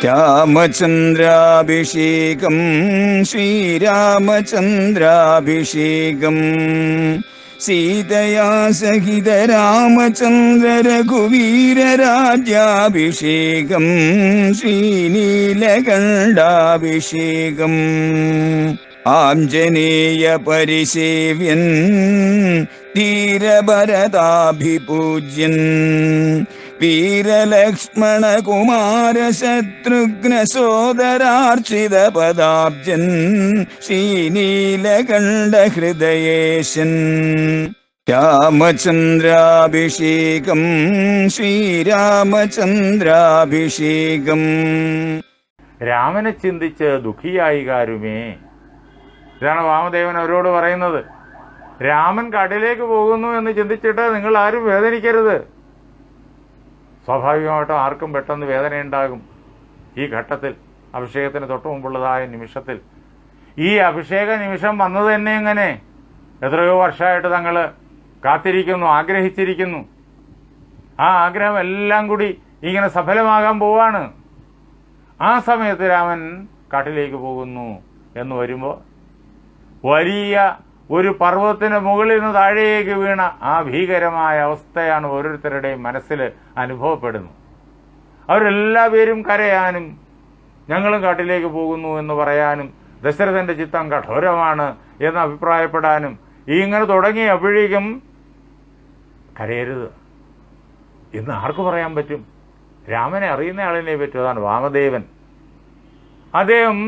രാമചന്ദ്രാഭിഷേകം ശ്രീരാമചന്ദ്രാഭിഷേകം സീതയാ സഹിത രാമചന്ദ്ര രഘുവീരരാജ്യാഭിഷേകം ശ്രീനീലകണ്ഠാഭിഷേകം ആഞ്ജനേയ പരിസേവ്യൻ ധീരഭരതാഭിപൂജ്യൻ വീരലക്ഷ്മണ കുമാര ശത്രുഘ്ന സോദരാർച്ചിത പദാബ്ജൻ ശ്രീനീലകണ്ഠ ഹൃദയേശൻ രാമചന്ദ്രാഭിഷേകം ശ്രീരാമചന്ദ്രാഭിഷേകം. രാമനെ ചിന്തിച്ച് ദുഃഖിയായി കാരുമേ. ഇതാണ് വാമദേവൻ അവരോട് പറയുന്നത്. രാമൻ കാട്ടിലേക്ക് പോകുന്നു എന്ന് ചിന്തിച്ചിട്ട് നിങ്ങൾ ആരും വേദനിക്കരുത്. സ്വാഭാവികമായിട്ടും ആർക്കും പെട്ടെന്ന് വേദനയുണ്ടാകും. ഈ ഘട്ടത്തിൽ അഭിഷേകത്തിന് തൊട്ടു മുമ്പുള്ളതായ നിമിഷത്തിൽ ഈ അഭിഷേക നിമിഷം വന്നത് തന്നെ എങ്ങനെ? എത്രയോ വർഷമായിട്ട് തങ്ങൾ കാത്തിരിക്കുന്നു, ആഗ്രഹിച്ചിരിക്കുന്നു. ആ ആഗ്രഹം എല്ലാം കൂടി ഇങ്ങനെ സഫലമാകാൻ പോവാണ്. ആ സമയത്ത് രാമൻ കാട്ടിലേക്ക് പോകുന്നു എന്ന് വരുമ്പോൾ വലിയ ഒരു പർവ്വതത്തിന് മുകളിൽ നിന്ന് താഴേക്ക് വീണ ആ ഭീകരമായ അവസ്ഥയാണ് ഓരോരുത്തരുടെയും മനസ്സിൽ അനുഭവപ്പെടുന്നത്. അവരെല്ലാവരും കരയാനും ഞങ്ങളും കാട്ടിലേക്ക് പോകുന്നു എന്ന് പറയാനും ദശരഥന്റെ ചിത്തം കഠോരമാണ് എന്ന് അഭിപ്രായപ്പെടാനും ഇങ്ങനെ തുടങ്ങിയപ്പോഴേക്കും കരയരുത് എന്ന് ആർക്ക് പറയാൻ പറ്റും? രാമനെ അറിയുന്ന ആളിനെ പറ്റും. അതാണ് വാമദേവൻ. അദ്ദേഹം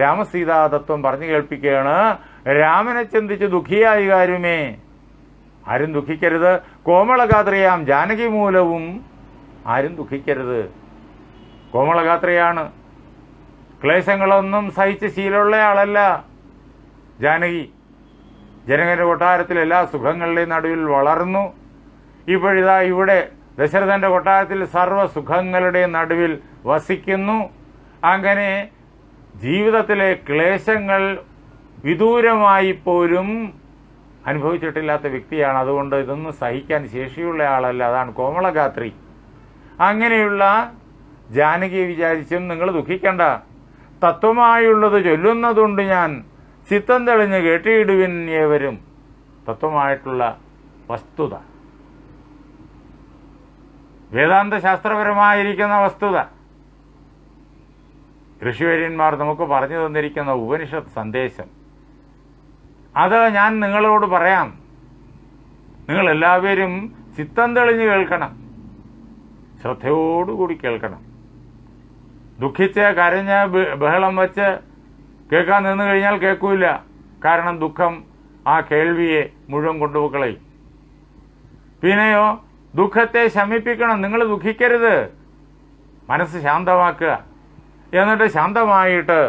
രാമസീതാതത്വം പറഞ്ഞു കേൾപ്പിക്കുകയാണ്. രാമനെ ചിന്തിച്ച് ദുഃഖിയായി കാരുമേ. ആരും ദുഃഖിക്കരുത്. കോമളഗാത്രിയാം ജാനകി മൂലവും ആരും ദുഃഖിക്കരുത്. കോമളഗാത്രിയാണ്. ക്ലേശങ്ങളൊന്നും സഹിച്ച് ശീലമുള്ള ആളല്ല ജാനകി. ജനകന്റെ കൊട്ടാരത്തിൽ എല്ലാ സുഖങ്ങളുടെയും നടുവിൽ വളർന്നു. ഇപ്പോഴിതാ ഇവിടെ ദശരഥന്റെ കൊട്ടാരത്തിൽ സർവ്വ സുഖങ്ങളുടെ നടുവിൽ വസിക്കുന്നു. അങ്ങനെ ജീവിതത്തിലെ ക്ലേശങ്ങൾ വിദൂരമായി പോലും അനുഭവിച്ചിട്ടില്ലാത്ത വ്യക്തിയാണ്. അതുകൊണ്ട് ഇതൊന്നും സഹിക്കാൻ ശേഷിയുള്ള ആളല്ല. അതാണ് കോമളഗാത്രി. അങ്ങനെയുള്ള ജാനകിയെ വിചാരിച്ചും നിങ്ങൾ ദുഃഖിക്കണ്ട. തത്വമായുള്ളത് ചൊല്ലുന്നതുണ്ട് ഞാൻ, ചിത്തം തെളിഞ്ഞ് കേട്ടിയിടുവിൻ ഏവരും. തത്വമായിട്ടുള്ള വസ്തുത, വേദാന്ത ശാസ്ത്രപരമായിരിക്കുന്ന വസ്തുത, ഋഷിവര്യന്മാർ നമുക്ക് പറഞ്ഞു തന്നിരിക്കുന്ന ഉപനിഷത്ത് സന്ദേശം, അത് ഞാൻ നിങ്ങളോട് പറയാം. നിങ്ങളെല്ലാവരും ചിത്തം തെളിഞ്ഞ് കേൾക്കണം, ശ്രദ്ധയോടുകൂടി കേൾക്കണം. ദുഃഖിച്ച് കരഞ്ഞ് ബഹളം വച്ച് കേൾക്കാൻ നിന്ന് കഴിഞ്ഞാൽ കേൾക്കൂല. കാരണം ദുഃഖം ആ കേൾവിയെ മുഴുവൻ കൊണ്ടുപോക്കളയും. പിന്നെയോ ദുഃഖത്തെ ശമിപ്പിക്കണം. നിങ്ങൾ ദുഃഖിക്കരുത്, മനസ്സ് ശാന്തമാക്കുക. എന്നിട്ട് ശാന്തമായിട്ട്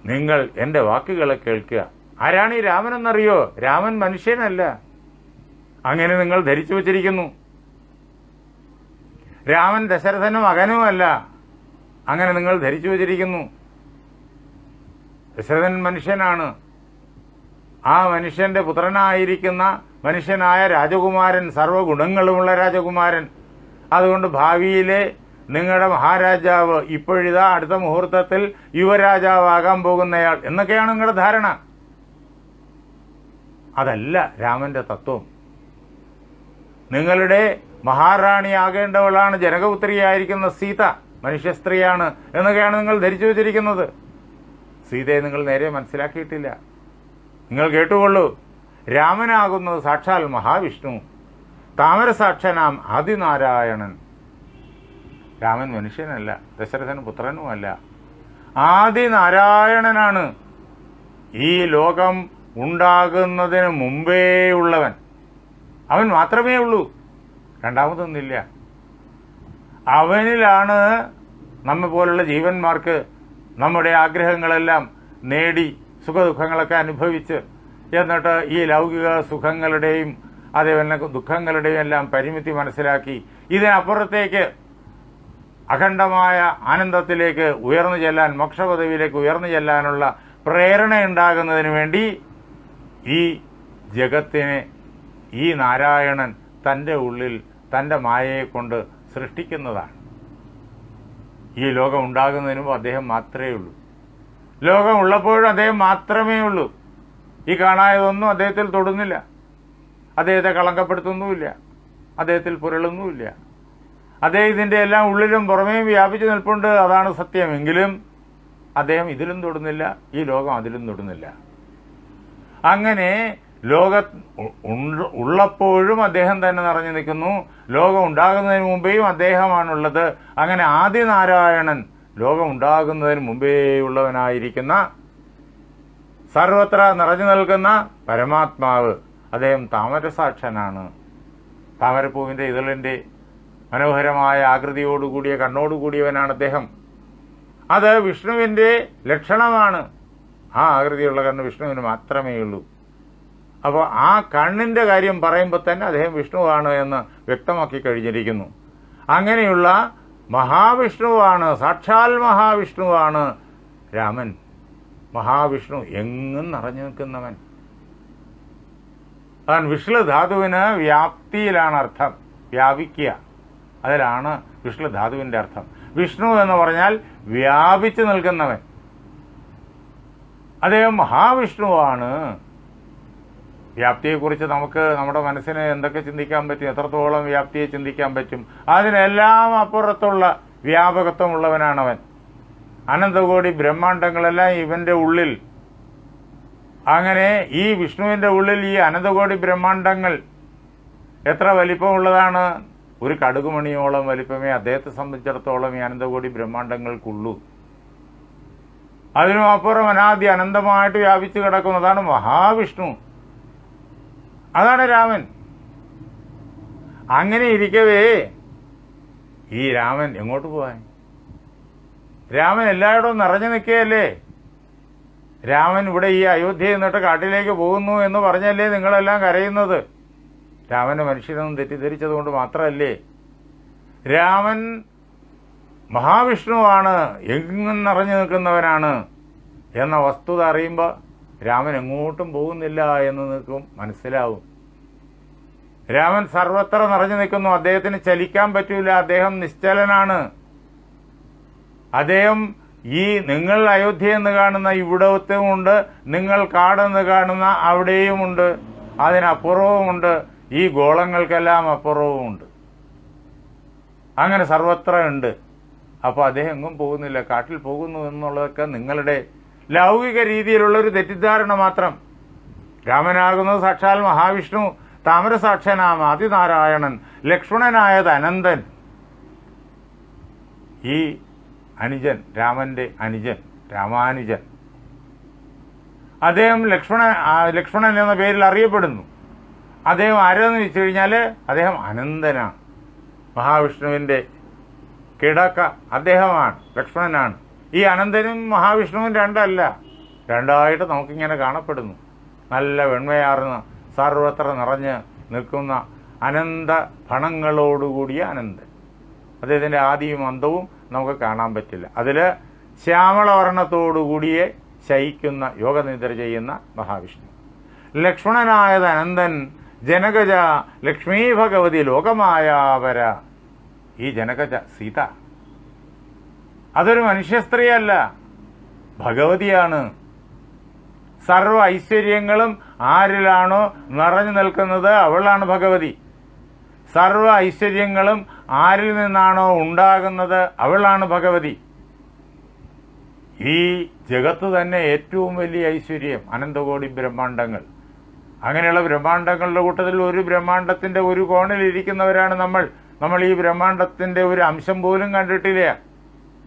നിങ്ങൾ എൻ്റെ വാക്കുകളെ കേൾക്കുക. ആരാണ് ഈ രാമനെന്നറിയോ? രാമൻ മനുഷ്യനല്ല. അങ്ങനെ നിങ്ങൾ ധരിച്ചു വച്ചിരിക്കുന്നു. രാമൻ ദശരഥനും മകനുമല്ല. അങ്ങനെ നിങ്ങൾ ധരിച്ചു വച്ചിരിക്കുന്നു. ദശരഥൻ മനുഷ്യനാണ്. ആ മനുഷ്യന്റെ പുത്രനായിരിക്കുന്ന മനുഷ്യനായ രാജകുമാരൻ, സർവ്വഗുണങ്ങളുമുള്ള രാജകുമാരൻ. അതുകൊണ്ട് ഭാവിയിലെ നിങ്ങളുടെ മഹാരാജാവ് ഇപ്പോഴിതാ അടുത്ത മുഹൂർത്തത്തിൽ യുവരാജാവാകാൻ പോകുന്നയാൾ എന്നൊക്കെയാണ് നിങ്ങളുടെ ധാരണ. അതല്ല രാമന്റെ തത്വം. നിങ്ങളുടെ മഹാറാണിയാകേണ്ടവളാണ് ജനകപുത്രിയായിരിക്കുന്ന സീത, മനുഷ്യ സ്ത്രീയാണ് എന്നൊക്കെയാണ് നിങ്ങൾ ധരിച്ചു വച്ചിരിക്കുന്നത്. സീതയെ നിങ്ങൾ നേരെ മനസ്സിലാക്കിയിട്ടില്ല. നിങ്ങൾ കേട്ടുകൊള്ളൂ, രാമനാകുന്നത് സാക്ഷാൽ മഹാവിഷ്ണു, താമരസാക്ഷനാം ആദിനാരായണൻ. രാമൻ മനുഷ്യനല്ല, ദശരഥൻ പുത്രനുമല്ല, ആദിനാരായണനാണ്. ഈ ലോകം ഉണ്ടാകുന്നതിന് മുമ്പേ ഉള്ളവൻ. അവൻ മാത്രമേ ഉള്ളൂ, രണ്ടാമതൊന്നില്ല. അവനിലാണ് നമ്മെ പോലുള്ള ജീവന്മാർക്ക് നമ്മുടെ ആഗ്രഹങ്ങളെല്ലാം നേടി സുഖദുഃഖങ്ങളൊക്കെ അനുഭവിച്ച് എന്നിട്ട് ഈ ലൗകിക സുഖങ്ങളുടെയും അതേപോലെ ദുഃഖങ്ങളുടെയും എല്ലാം പരിമിതി മനസ്സിലാക്കി ഇതിനപ്പുറത്തേക്ക് അഖണ്ഡമായ ആനന്ദത്തിലേക്ക് ഉയർന്നു ചെല്ലാൻ, മോക്ഷപദവിയിലേക്ക് ഉയർന്നു ചെല്ലാനുള്ള പ്രേരണ ഉണ്ടാകുന്നതിന് വേണ്ടി ഈ ജഗത്തിനെ ഈ നാരായണൻ തൻ്റെ ഉള്ളിൽ തൻ്റെ മായയെ കൊണ്ട് സൃഷ്ടിക്കുന്നതാണ്. ഈ ലോകം ഉണ്ടാകുന്നതിന് മുമ്പ് അദ്ദേഹം മാത്രമേ ഉള്ളൂ. ലോകം ഉള്ളപ്പോഴും അദ്ദേഹം മാത്രമേ ഉള്ളൂ. ഈ കാണായതൊന്നും അദ്ദേഹത്തിൽ തൊടുന്നില്ല. അദ്ദേഹത്തെ കളങ്കപ്പെടുത്തുന്നുമില്ല. അദ്ദേഹത്തിൽ പുരളുന്നുമില്ല. അദ്ദേഹത്തിൻ്റെ എല്ലാം ഉള്ളിലും പുറമേയും വ്യാപിച്ചു നിൽപ്പുണ്ട്. അതാണ് സത്യം. എങ്കിലും അദ്ദേഹം ഇതിലും തൊടുന്നില്ല, ഈ ലോകം അതിലും തൊടുന്നില്ല. അങ്ങനെ ഉള്ളപ്പോഴും അദ്ദേഹം തന്നെ നിറഞ്ഞു നിൽക്കുന്നു. ലോകം ഉണ്ടാകുന്നതിന് മുമ്പേയും അദ്ദേഹമാണുള്ളത്. അങ്ങനെ ആദിനാരായണൻ ലോകം ഉണ്ടാകുന്നതിന് മുമ്പേ ഉള്ളവനായിരിക്കുന്ന സർവത്ര നിറഞ്ഞു നിൽക്കുന്ന പരമാത്മാവ്. അദ്ദേഹം താമരസാക്ഷനാണ്. താമരപ്പൂവിൻ്റെ ഇതളിൻ്റെ മനോഹരമായ ആകൃതിയോടുകൂടിയ കണ്ണോടുകൂടിയവനാണ് അദ്ദേഹം. അത് വിഷ്ണുവിൻ്റെ ലക്ഷണമാണ്. ആ ആകൃതിയുള്ള കണ്ണ് വിഷ്ണുവിന് മാത്രമേ ഉള്ളൂ. അപ്പോൾ ആ കണ്ണിൻ്റെ കാര്യം പറയുമ്പോൾ തന്നെ അദ്ദേഹം വിഷ്ണുവാണ് എന്ന് വ്യക്തമാക്കി കഴിഞ്ഞിരിക്കുന്നു. അങ്ങനെയുള്ള മഹാവിഷ്ണുവാണ്, സാക്ഷാൽ മഹാവിഷ്ണുവാണ് രാമൻ. മഹാവിഷ്ണു എങ്ങും നിറഞ്ഞു നിൽക്കുന്നവൻ. അതാണ് വിഷ്ണു ധാതുവിന് വ്യാപ്തിയിലാണ് അർത്ഥം. വ്യാപിക്കുക, അതിലാണ് വിഷ്ണു ധാതുവിൻ്റെ അർത്ഥം. വിഷ്ണു എന്ന് പറഞ്ഞാൽ വ്യാപിച്ചു നിൽക്കുന്നവൻ. അദ്ദേഹം മഹാവിഷ്ണുവാണ്. വ്യാപ്തിയെക്കുറിച്ച് നമുക്ക് നമ്മുടെ മനസ്സിന് എന്തൊക്കെ ചിന്തിക്കാൻ പറ്റും, എത്രത്തോളം വ്യാപ്തിയെ ചിന്തിക്കാൻ പറ്റും. അതിനെല്ലാം അപ്പുറത്തുള്ള വ്യാപകത്വമുള്ളവനാണവൻ. അനന്തകോടി ബ്രഹ്മാണ്ടങ്ങളെല്ലാം ഇവൻ്റെ ഉള്ളിൽ. അങ്ങനെ ഈ വിഷ്ണുവിൻ്റെ ഉള്ളിൽ ഈ അനന്തകോടി ബ്രഹ്മാണ്ടങ്ങൾ എത്ര വലിപ്പമുള്ളതാണ്? ഒരു കടുകുമണിയോളം വലിപ്പമേ അദ്ദേഹത്തെ സംബന്ധിച്ചിടത്തോളം ഈ അനന്തകോടി ബ്രഹ്മാണ്ടങ്ങൾക്കുള്ളൂ. അതിനും അപ്പുറം അനാദി അനന്തമായിട്ട് വ്യാപിച്ചു കിടക്കുന്നതാണ് മഹാവിഷ്ണു. അതാണ് രാമൻ. അങ്ങനെ ഇരിക്കവേ ഈ രാമൻ എങ്ങോട്ട് പോകാൻ? രാമൻ എല്ലായിടവും നിറഞ്ഞു നിൽക്കുകയല്ലേ. രാമൻ ഇവിടെ ഈ അയോധ്യ എന്നിട്ട് കാട്ടിലേക്ക് പോകുന്നു എന്ന് പറഞ്ഞല്ലേ നിങ്ങളെല്ലാം കരയുന്നത്? രാമന് മനുഷ്യനൊന്നും തെറ്റിദ്ധരിച്ചതുകൊണ്ട് മാത്രമല്ലേ. രാമൻ മഹാവിഷ്ണുവാണ്, എങ്ങും നിറഞ്ഞു നിൽക്കുന്നവനാണ് എന്ന വസ്തുത അറിയുമ്പോൾ രാമൻ എങ്ങോട്ടും പോകുന്നില്ല എന്ന് നിൽക്കും മനസ്സിലാവും. രാമൻ സർവത്ര നിറഞ്ഞു നിൽക്കുന്നു. അദ്ദേഹത്തിന് ചലിക്കാൻ പറ്റൂല. അദ്ദേഹം നിശ്ചലനാണ്. അദ്ദേഹം ഈ നിങ്ങൾ അയോധ്യ എന്ന് കാണുന്ന ഇവിടത്തുമുണ്ട്, നിങ്ങൾ കാടെന്ന് കാണുന്ന അവിടെയുമുണ്ട്, അതിനപ്പുറവുമുണ്ട്, ഈ ഗോളങ്ങൾക്കെല്ലാം അപ്പുറവുമുണ്ട്. അങ്ങനെ സർവത്ര ഉണ്ട്. അപ്പോൾ അദ്ദേഹം എങ്ങും പോകുന്നില്ല, കാട്ടിൽ പോകുന്നു എന്നുള്ളതൊക്കെ നിങ്ങളുടെ ലൗകിക രീതിയിലുള്ളൊരു തെറ്റിദ്ധാരണ മാത്രം. രാമനാകുന്നത് സാക്ഷാൽ മഹാവിഷ്ണു, താമരസാക്ഷനാം ആദിനാരായണൻ, ലക്ഷ്മണനായത് അനന്തൻ. ഈ അനുജൻ, രാമൻ്റെ അനുജൻ, രാമാനുജൻ, അദ്ദേഹം ലക്ഷ്മണൻ എന്ന പേരിൽ അറിയപ്പെടുന്നു. അദ്ദേഹം ആരെന്ന് വെച്ച് കഴിഞ്ഞാൽ അദ്ദേഹം അനന്തനാണ്. മഹാവിഷ്ണുവിൻ്റെ കിടക്ക അദ്ദേഹമാണ്, ലക്ഷ്മണനാണ്. ഈ അനന്തനും മഹാവിഷ്ണുവും രണ്ടല്ല, രണ്ടായിട്ട് നമുക്കിങ്ങനെ കാണപ്പെടുന്നു. നല്ല വെണ്മയാർന്ന സർവത്ര നിറഞ്ഞ് നിൽക്കുന്ന അനന്ത ഫണങ്ങളോടുകൂടിയ അനന്തൻ. അദ്ദേഹത്തിൻ്റെ ആദിയും അന്തവും നമുക്ക് കാണാൻ പറ്റില്ല. അതിൽ ശ്യാമളവർണ്ണത്തോടുകൂടിയെ ശയിക്കുന്ന യോഗനിദ്ര ചെയ്യുന്ന മഹാവിഷ്ണു. ലക്ഷ്മണനായത് അനന്തൻ, ജനകജ ലക്ഷ്മീ ഭഗവതി ലോകമായാവര. ഈ ജനകജ സീത അതൊരു മനുഷ്യ സ്ത്രീയല്ല, ഭഗവതിയാണ്. സർവ ഐശ്വര്യങ്ങളും ആരിലാണോ നിറഞ്ഞു നിൽക്കുന്നത് അവളാണ് ഭഗവതി. സർവ ഐശ്വര്യങ്ങളും ആരിൽ നിന്നാണോ ഉണ്ടാകുന്നത് അവളാണ് ഭഗവതി. ഈ ജഗത്ത് തന്നെ ഏറ്റവും വലിയ ഐശ്വര്യം അനന്തകോടി ബ്രഹ്മാണ്ടങ്ങൾ. അങ്ങനെയുള്ള ബ്രഹ്മാണ്ടങ്ങളുടെ കൂട്ടത്തിൽ ഒരു ബ്രഹ്മാണ്ടത്തിൻ്റെ ഒരു കോണിലിരിക്കുന്നവരാണ് നമ്മൾ. ഈ ബ്രഹ്മാണ്ടത്തിൻ്റെ ഒരു അംശം പോലും കണ്ടിട്ടില്ല,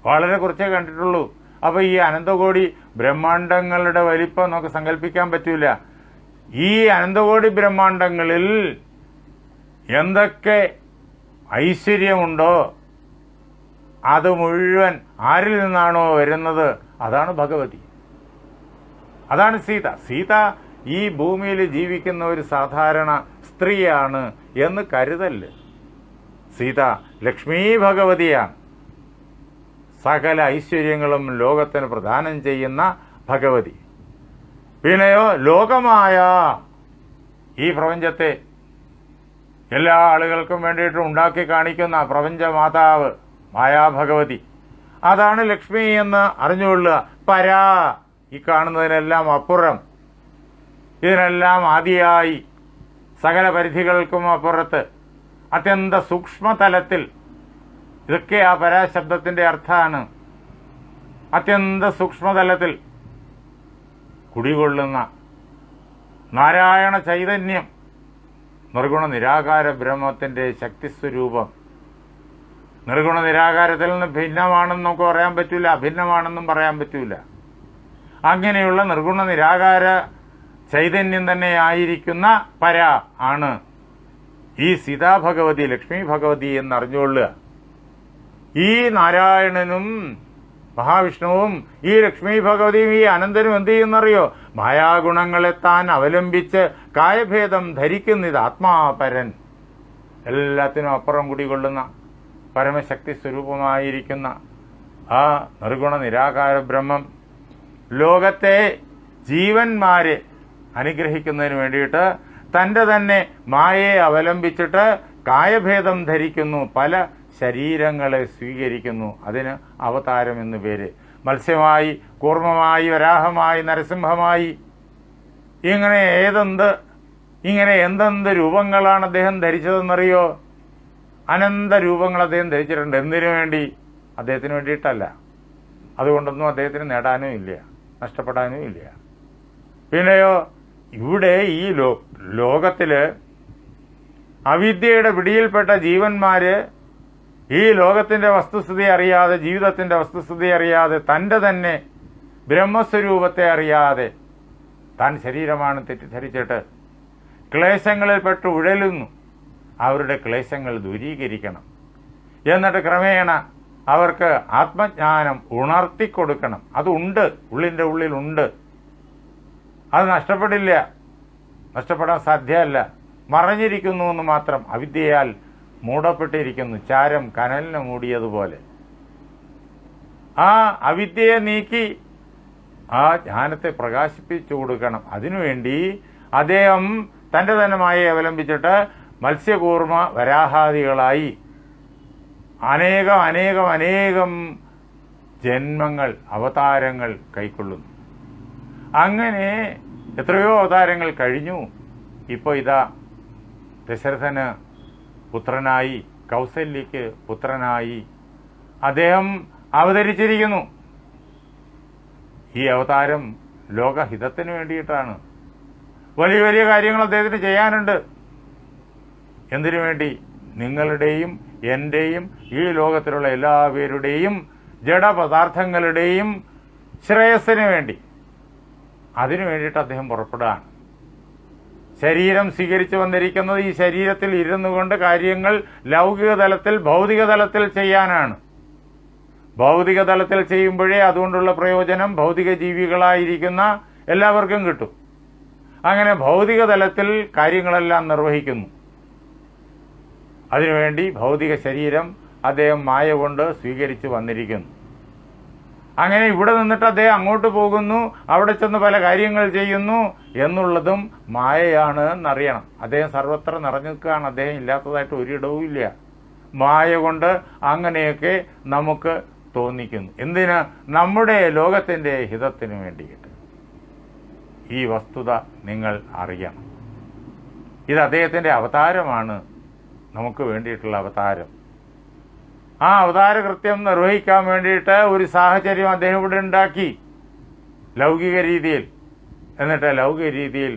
വളരെ കുറച്ചേ കണ്ടിട്ടുള്ളൂ. അപ്പോൾ ഈ അനന്തകോടി ബ്രഹ്മാണ്ടങ്ങളുടെ വലിപ്പം നമുക്ക് സങ്കല്പിക്കാൻ പറ്റൂല. ഈ അനന്തകോടി ബ്രഹ്മാണ്ടങ്ങളിൽ എന്തൊക്കെ ഐശ്വര്യമുണ്ടോ അത് മുഴുവൻ ആരിൽ നിന്നാണോ വരുന്നത് അതാണ് ഭഗവതി, അതാണ് സീത. സീത ഈ ഭൂമിയിൽ ജീവിക്കുന്ന ഒരു സാധാരണ സ്ത്രീയാണ് എന്ന് കരുതല്ല്. സീത ലക്ഷ്മീ ഭഗവതിയാണ്. സകല ഐശ്വര്യങ്ങളും ലോകത്തിന് പ്രദാനം ചെയ്യുന്ന ഭഗവതി. പിന്നെയോ ലോകമായ ഈ പ്രപഞ്ചത്തെ എല്ലാ ആളുകൾക്കും വേണ്ടിയിട്ട് ഉണ്ടാക്കി കാണിക്കുന്ന പ്രപഞ്ചമാതാവ് മായാഭഗവതി. അതാണ് ലക്ഷ്മി എന്ന് അറിഞ്ഞുകൊള്ളുക. പരാ, ഈ കാണുന്നതിനെല്ലാം അപ്പുറം, ഇതിനെല്ലാം ആദിയായി, സകല പരിധികൾക്കും അപ്പുറത്ത്, അത്യന്ത സൂക്ഷ്മതലത്തിൽ, ഇതൊക്കെ ആ പരാശബ്ദത്തിൻ്റെ അർത്ഥമാണ്. അത്യന്ത സൂക്ഷ്മതലത്തിൽ കുടികൊള്ളുന്ന നാരായണ ചൈതന്യം, നിർഗുണ നിരാകാര ബ്രഹ്മത്തിൻ്റെ ശക്തിസ്വരൂപം. നിർഗുണ നിരാകാരത്തിൽ നിന്ന് ഭിന്നമാണെന്ന് നമുക്ക് പറയാൻ പറ്റില്ല, അഭിന്നമാണെന്നും പറയാൻ പറ്റില്ല. അങ്ങനെയുള്ള നിർഗുണ നിരാകാര ചൈതന്യം തന്നെ ആയിരിക്കുന്ന പര ആണ് ഈ സീതാ ഭഗവതി, ലക്ഷ്മി ഭഗവതി എന്നറിഞ്ഞുകൊള്ളുക. ഈ നാരായണനും മഹാവിഷ്ണുവും ഈ ലക്ഷ്മി ഭഗവതിയും ഈ അനന്തനും എന്ത് ചെയ്യുന്നറിയോ? മായാഗുണങ്ങളെ താൻ അവലംബിച്ച് കായഭേദം ധരിക്കുന്നിത് ആത്മാപരൻ, എല്ലാത്തിനും അപ്പുറം കുടികൊള്ളുന്ന പരമശക്തി സ്വരൂപമായിരിക്കുന്ന ആ നിർഗുണ നിരാകാര ബ്രഹ്മം ലോകത്തെ ജീവന്മാരെ അനുഗ്രഹിക്കുന്നതിന് വേണ്ടിയിട്ട് തൻ്റെ തന്നെ മായയെ അവലംബിച്ചിട്ട് കായഭേദം ധരിക്കുന്നു, പല ശരീരങ്ങളെ സ്വീകരിക്കുന്നു. അതിന് അവതാരം എന്ന് പേര്. മത്സ്യമായി, കൂർമ്മമായി, വരാഹമായി, നരസിംഹമായി, ഇങ്ങനെ എന്തെന്ത് രൂപങ്ങളാണ് അദ്ദേഹം ധരിച്ചതെന്നറിയോ? അനന്ത രൂപങ്ങൾ അദ്ദേഹം ധരിച്ചിട്ടുണ്ട്. എന്തിനു വേണ്ടി? അദ്ദേഹത്തിന് വേണ്ടിയിട്ടല്ല. അതുകൊണ്ടൊന്നും അദ്ദേഹത്തിന് നേടാനും ഇല്ല, നഷ്ടപ്പെടാനും ഇല്ല. പിന്നെയോ, ഇവിടെ ഈ ലോകത്തിൽ അവിദ്യയുടെ പിടിയിൽപ്പെട്ട ജീവന്മാര് ഈ ലോകത്തിൻ്റെ വസ്തുസ്ഥിതി അറിയാതെ, ജീവിതത്തിൻ്റെ വസ്തുസ്ഥിതി അറിയാതെ, തൻ്റെ തന്നെ ബ്രഹ്മസ്വരൂപത്തെ അറിയാതെ താൻ ശരീരമാണ് തെറ്റിദ്ധരിച്ചിട്ട് ക്ലേശങ്ങളിൽപ്പെട്ട് ഉഴലുന്നു. അവരുടെ ക്ലേശങ്ങൾ ദൂരീകരിക്കണം. എന്നിട്ട് ക്രമേണ അവർക്ക് ആത്മജ്ഞാനം ഉണർത്തിക്കൊടുക്കണം. അതുണ്ട്, ഉള്ളിൻ്റെ ഉള്ളിലുണ്ട്. അത് നഷ്ടപ്പെടില്ല, നഷ്ടപ്പെടാൻ സാധ്യമല്ല. മറഞ്ഞിരിക്കുന്നു എന്ന് മാത്രം. അവിദ്യയാൽ മൂടപ്പെട്ടിരിക്കുന്നു, ചാരം കനലിനെ മൂടിയതുപോലെ. ആ അവിദ്യയെ നീക്കി ആ ജ്ഞാനത്തെ പ്രകാശിപ്പിച്ചു കൊടുക്കണം. അതിനുവേണ്ടി അദ്ദേഹം തൻ്റെ തന്നെ മായയെ അവലംബിച്ചിട്ട് മത്സ്യകൂർമ്മ വരാഹാദികളായി അനേകം ജന്മങ്ങൾ, അവതാരങ്ങൾ കൈക്കൊള്ളുന്നു. അങ്ങനെ എത്രയോ അവതാരങ്ങൾ കഴിഞ്ഞു. ഇപ്പോൾ ഇതാ ദശരഥന് പുത്രനായി, കൗസല്യയ്ക്ക് പുത്രനായി അദ്ദേഹം അവതരിച്ചിരിക്കുന്നു. ഈ അവതാരം ലോകഹിതത്തിന് വേണ്ടിയിട്ടാണ്. വലിയ വലിയ കാര്യങ്ങൾ അദ്ദേഹത്തിന് ചെയ്യാനുണ്ട്. എന്തിനു വേണ്ടി? നിങ്ങളുടെയും എൻ്റെയും ഈ ലോകത്തിലുള്ള എല്ലാവരുടെയും ജഡപദാർത്ഥങ്ങളുടെയും ശ്രേയസ്സിന് വേണ്ടി. അതിനു വേണ്ടിയിട്ട് അദ്ദേഹം പുറപ്പെടുകയാണ്. ശരീരം സ്വീകരിച്ചു വന്നിരിക്കുന്നത് ഈ ശരീരത്തിൽ ഇരുന്നു കൊണ്ട് കാര്യങ്ങൾ ലൗകിക തലത്തിൽ, ഭൗതിക തലത്തിൽ ചെയ്യാനാണ്. ഭൗതിക തലത്തിൽ ചെയ്യുമ്പോഴേ അതുകൊണ്ടുള്ള പ്രയോജനം ഭൗതിക ജീവികളായിരിക്കുന്ന എല്ലാവർക്കും കിട്ടും. അങ്ങനെ ഭൗതിക തലത്തിൽ കാര്യങ്ങളെല്ലാം നിർവഹിക്കുന്നു. അതിനുവേണ്ടി ഭൗതിക ശരീരം അദ്ദേഹം മായ കൊണ്ട് സ്വീകരിച്ചു വന്നിരിക്കുന്നു. അങ്ങനെ ഇവിടെ നിന്നിട്ട് അദ്ദേഹം അങ്ങോട്ട് പോകുന്നു, അവിടെ ചെന്ന് പല കാര്യങ്ങൾ ചെയ്യുന്നു എന്നുള്ളതും മായയാണ് എന്നറിയണം. അദ്ദേഹം സർവത്ര നിറഞ്ഞു നിൽക്കുകയാണ്. അദ്ദേഹം ഇല്ലാത്തതായിട്ട് ഒരിടവും ഇല്ല. മായ കൊണ്ട് അങ്ങനെയൊക്കെ നമുക്ക് തോന്നിക്കുന്നു. എന്തിന്? നമ്മുടെ ലോകത്തിൻ്റെ ഹിതത്തിന് വേണ്ടിയിട്ട്. ഈ വസ്തുത നിങ്ങൾ അറിയണം. ഇത് അദ്ദേഹത്തിൻ്റെ അവതാരമാണ്, നമുക്ക് വേണ്ടിയിട്ടുള്ള അവതാരം. ആ അവതാര കൃത്യം നിർവഹിക്കാൻ വേണ്ടിയിട്ട് ഒരു സാഹചര്യം അദ്ദേഹം ഇവിടെ ഉണ്ടാക്കി ലൗകിക രീതിയിൽ. എന്നിട്ട് ലൗകിക രീതിയിൽ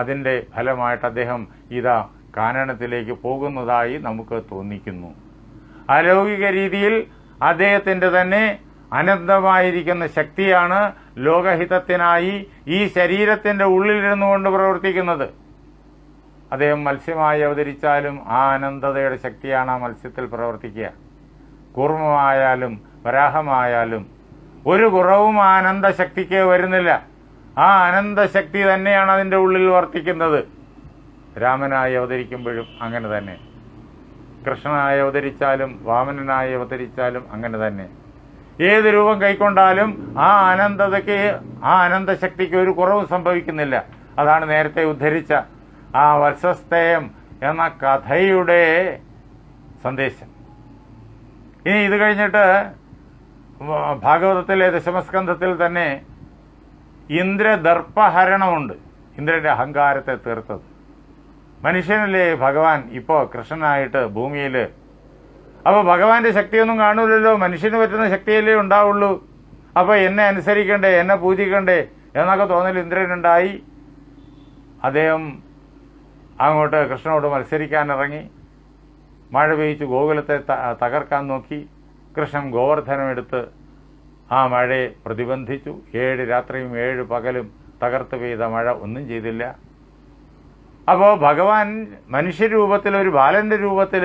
അതിൻ്റെ ഫലമായിട്ട് അദ്ദേഹം ഇതാ കാനനത്തിലേക്ക് പോകുന്നതായി നമുക്ക് തോന്നിക്കുന്നു. അലൗകിക രീതിയിൽ അദ്ദേഹത്തിൻ്റെ തന്നെ അനന്തമായിരിക്കുന്ന ശക്തിയാണ് ലോകഹിതത്തിനായി ഈ ശരീരത്തിൻ്റെ ഉള്ളിലിരുന്നു കൊണ്ട് പ്രവർത്തിക്കുന്നത്. അദ്ദേഹം മത്സ്യമായി അവതരിച്ചാലും ആ അനന്തതയുടെ ശക്തിയാണ് ആ മത്സ്യത്തിൽ പ്രവർത്തിക്കുക. കൂർമ്മമായാലും വരാഹമായാലും ഒരു കുറവും ആ അനന്തശക്തിക്ക് വരുന്നില്ല. ആ അനന്തശക്തി തന്നെയാണ് അതിൻ്റെ ഉള്ളിൽ വർത്തിക്കുന്നത്. രാമനായി അവതരിക്കുമ്പോഴും അങ്ങനെ തന്നെ, കൃഷ്ണനായി അവതരിച്ചാലും വാമനനായി അവതരിച്ചാലും അങ്ങനെ തന്നെ. ഏത് രൂപം കൈക്കൊണ്ടാലും ആ അനന്തതയ്ക്ക്, ആ അനന്തശക്തിക്ക് ഒരു കുറവും സംഭവിക്കുന്നില്ല. അതാണ് നേരത്തെ ഉദ്ധരിച്ച ആ വത്സസ്തേയം എന്ന കഥയുടെ സന്ദേശം. ഇനി ഇത് കഴിഞ്ഞിട്ട് ഭാഗവതത്തിലെ ദശമസ്കന്ധത്തിൽ തന്നെ ഇന്ദ്രദർപ്പഹരണമുണ്ട്. ഇന്ദ്രന്റെ അഹങ്കാരത്തെ തീർത്തത് മനുഷ്യനല്ലേ ഭഗവാൻ ഇപ്പോൾ കൃഷ്ണനായിട്ട് ഭൂമിയിൽ. അപ്പോൾ ഭഗവാന്റെ ശക്തിയൊന്നും കാണൂലല്ലോ, മനുഷ്യന് പറ്റുന്ന ശക്തിയല്ലേ ഉണ്ടാവുള്ളൂ. അപ്പോൾ എന്നെ അനുസരിക്കണ്ടേ, എന്നെ പൂജിക്കണ്ടേ എന്നൊക്കെ തോന്നൽ ഇന്ദ്രനുണ്ടായി. അദ്ദേഹം അങ്ങോട്ട് കൃഷ്ണനോട് മത്സരിക്കാനിറങ്ങി. മഴ പെയ്ച്ച് ഗോകുലത്തെ തകർക്കാൻ നോക്കി. കൃഷ്ണൻ ഗോവർദ്ധനമെടുത്ത് ആ മഴയെ പ്രതിബന്ധിച്ചു. 7 രാത്രിയും 7 പകലും തകർത്ത് പെയ്ത മഴ ഒന്നും ചെയ്തില്ല. അപ്പോൾ ഭഗവാൻ മനുഷ്യരൂപത്തിൽ, ഒരു ബാലന്റെ രൂപത്തിൽ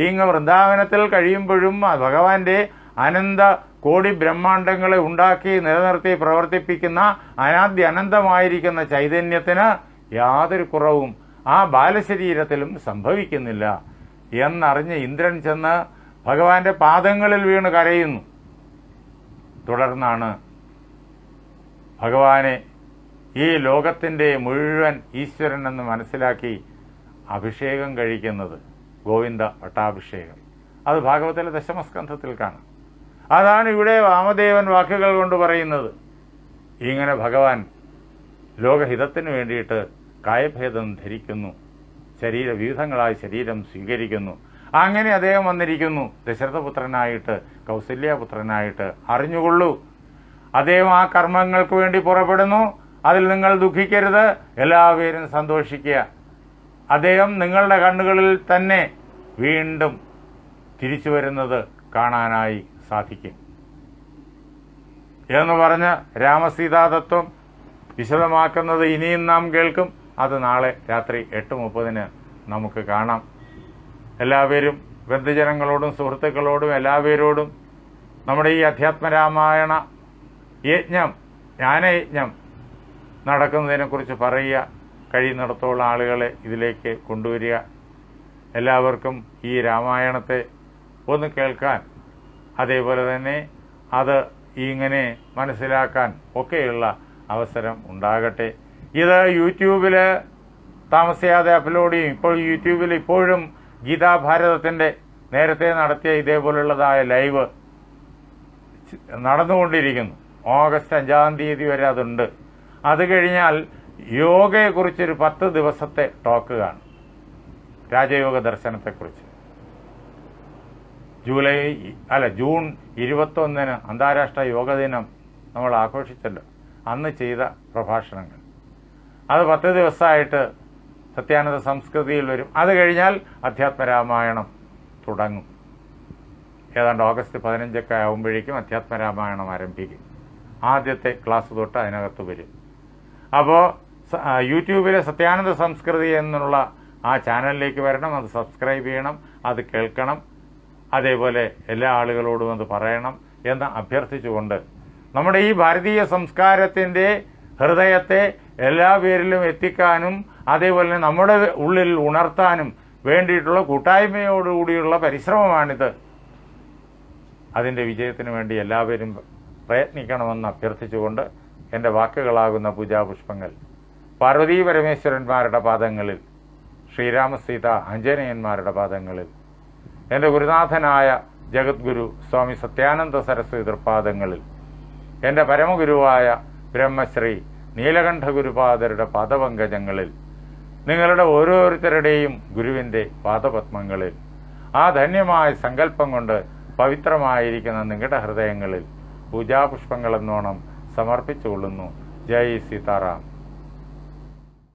ഇങ്ങ് വൃന്ദാവനത്തിൽ കഴിയുമ്പോഴും ഭഗവാന്റെ അനന്ത കോടി ബ്രഹ്മാണ്ടങ്ങളെ ഉണ്ടാക്കി നിലനിർത്തി പ്രവർത്തിപ്പിക്കുന്ന അനന്തമായിരിക്കുന്ന ചൈതന്യത്തിന് യാതൊരു കുറവും ആ ബാലശരീരത്തിലും സംഭവിക്കുന്നില്ല എന്നറിഞ്ഞ് ഇന്ദ്രൻ ചെന്ന് ഭഗവാന്റെ പാദങ്ങളിൽ വീണ് കരയുന്നു. തുടർന്നാണ് ഭഗവാനെ ഈ ലോകത്തിൻ്റെ മുഴുവൻ ഈശ്വരൻ എന്ന് മനസ്സിലാക്കി അഭിഷേകം കഴിക്കുന്നത്, ഗോവിന്ദ പട്ടാഭിഷേകം. അത് ഭാഗവതത്തിലെ ദശമസ്കന്ധത്തിൽ കാണാം. അതാണ് ഇവിടെ വാമദേവൻ വാക്കുകൾ കൊണ്ട് പറയുന്നത്. ഇങ്ങനെ ഭഗവാൻ ലോകഹിതത്തിന് വേണ്ടിയിട്ട് കായഭേദം ധരിക്കുന്നു, വിവിധങ്ങളായി ശരീരം സ്വീകരിക്കുന്നു. അങ്ങനെ അദ്ദേഹം വന്നിരിക്കുന്നു ദശരഥപുത്രനായിട്ട്, കൗസല്യപുത്രനായിട്ട്. അറിഞ്ഞുകൊള്ളൂ, അദ്ദേഹം ആ കർമ്മങ്ങൾക്ക് വേണ്ടി പുറപ്പെടുന്നു. അതിൽ നിങ്ങൾ ദുഃഖിക്കരുത്, എല്ലാവരും സന്തോഷിക്കുക. അദ്ദേഹം നിങ്ങളുടെ കണ്ണുകളിൽ തന്നെ വീണ്ടും തിരിച്ചു വരുന്നത് കാണാനായി സാധിക്കും എന്ന് പറഞ്ഞ് രാമസീതാതത്വം വിശദമാക്കുന്നത് ഇനിയും നാം കേൾക്കും. അത് നാളെ രാത്രി 8:30 നമുക്ക് കാണാം. എല്ലാവരും ബന്ധുജനങ്ങളോടും സുഹൃത്തുക്കളോടും എല്ലാവരോടും നമ്മുടെ ഈ അധ്യാത്മരാമായണ യജ്ഞം, ജ്ഞാനയജ്ഞം നടക്കുന്നതിനെക്കുറിച്ച് പറയുക. കഴിയുന്നിടത്തോളം ആളുകളെ ഇതിലേക്ക് കൊണ്ടുവരിക. എല്ലാവർക്കും ഈ രാമായണത്തെ ഒന്ന് കേൾക്കാൻ, അതേപോലെ തന്നെ അത് ഇങ്ങനെ മനസ്സിലാക്കാൻ ഒക്കെയുള്ള അവസരം ഉണ്ടാകട്ടെ. ഇത് യൂട്യൂബിൽ താമസിയാതെ അപ്ലോഡ് ചെയ്യും. ഇപ്പോൾ യൂട്യൂബിൽ ഇപ്പോഴും ഗീതാഭാരതത്തിൻ്റെ നേരത്തെ നടത്തിയ ഇതേപോലുള്ളതായ ലൈവ് നടന്നുകൊണ്ടിരിക്കുന്നു. ഓഗസ്റ്റ് 5 തീയതി വരെ അതുണ്ട്. അത് കഴിഞ്ഞാൽ യോഗയെക്കുറിച്ചൊരു 10 ദിവസത്തെ ടോക്ക് കാണും, രാജയോഗ ദർശനത്തെക്കുറിച്ച്. ജൂൺ 21 അന്താരാഷ്ട്ര യോഗ ദിനം നമ്മൾ ആഘോഷിച്ചല്ലോ, അന്ന് ചെയ്ത പ്രഭാഷണങ്ങൾ. അത് 10 ദിവസമായിട്ട് സത്യാനന്ദ സംസ്കൃതിയിൽ വരും. അത് കഴിഞ്ഞാൽ അധ്യാത്മരാമായണം തുടങ്ങും. ഏതാണ്ട് ഓഗസ്റ്റ് 15 ആകുമ്പോഴേക്കും അധ്യാത്മരാമായണം ആരംഭിക്കും. ആദ്യത്തെ ക്ലാസ് തൊട്ട് അതിനകത്ത് വരും. അപ്പോൾ യൂട്യൂബിലെ സത്യാനന്ദ സംസ്കൃതി എന്നുള്ള ആ ചാനലിലേക്ക് വരണം, അത് സബ്സ്ക്രൈബ് ചെയ്യണം, അത് കേൾക്കണം. അതേപോലെ എല്ലാ ആളുകളോടും അത് പറയണം എന്ന് അഭ്യർത്ഥിച്ചുകൊണ്ട് നമ്മുടെ ഈ ഭാരതീയ സംസ്കാരത്തിൻ്റെ ഹൃദയത്തെ എല്ലാ പേരിലും എത്തിക്കാനും അതേപോലെ തന്നെ നമ്മുടെ ഉള്ളിൽ ഉണർത്താനും വേണ്ടിയിട്ടുള്ള കൂട്ടായ്മയോടുകൂടിയുള്ള പരിശ്രമമാണിത്. അതിൻ്റെ വിജയത്തിന് വേണ്ടി എല്ലാവരും പ്രയത്നിക്കണമെന്ന് അഭ്യർത്ഥിച്ചുകൊണ്ട് എൻ്റെ വാക്കുകളാകുന്ന പൂജാപുഷ്പങ്ങൾ പാർവതീ പരമേശ്വരന്മാരുടെ പാദങ്ങളിൽ, ശ്രീരാമസീത ആഞ്ജനേയന്മാരുടെ പാദങ്ങളിൽ, എൻ്റെ ഗുരുനാഥനായ ജഗദ്ഗുരു സ്വാമി സത്യാനന്ദ സരസ്വതി തൃപ്പാദങ്ങളിൽ, എൻ്റെ പരമഗുരുവായ ബ്രഹ്മശ്രീ നീലകണ്ഠ ഗുരുപാദരുടെ പാദപങ്കജങ്ങളിൽ, നിങ്ങളുടെ ഓരോരുത്തരുടെയും ഗുരുവിൻ്റെ പാദപത്മങ്ങളിൽ, ആ ധന്യമായ സങ്കല്പം കൊണ്ട് പവിത്രമായിരിക്കുന്ന നിങ്ങളുടെ ഹൃദയങ്ങളിൽ പൂജാപുഷ്പങ്ങളെന്നോണം സമർപ്പിച്ചുകൊള്ളുന്നു. ജയ് സീതാറാം.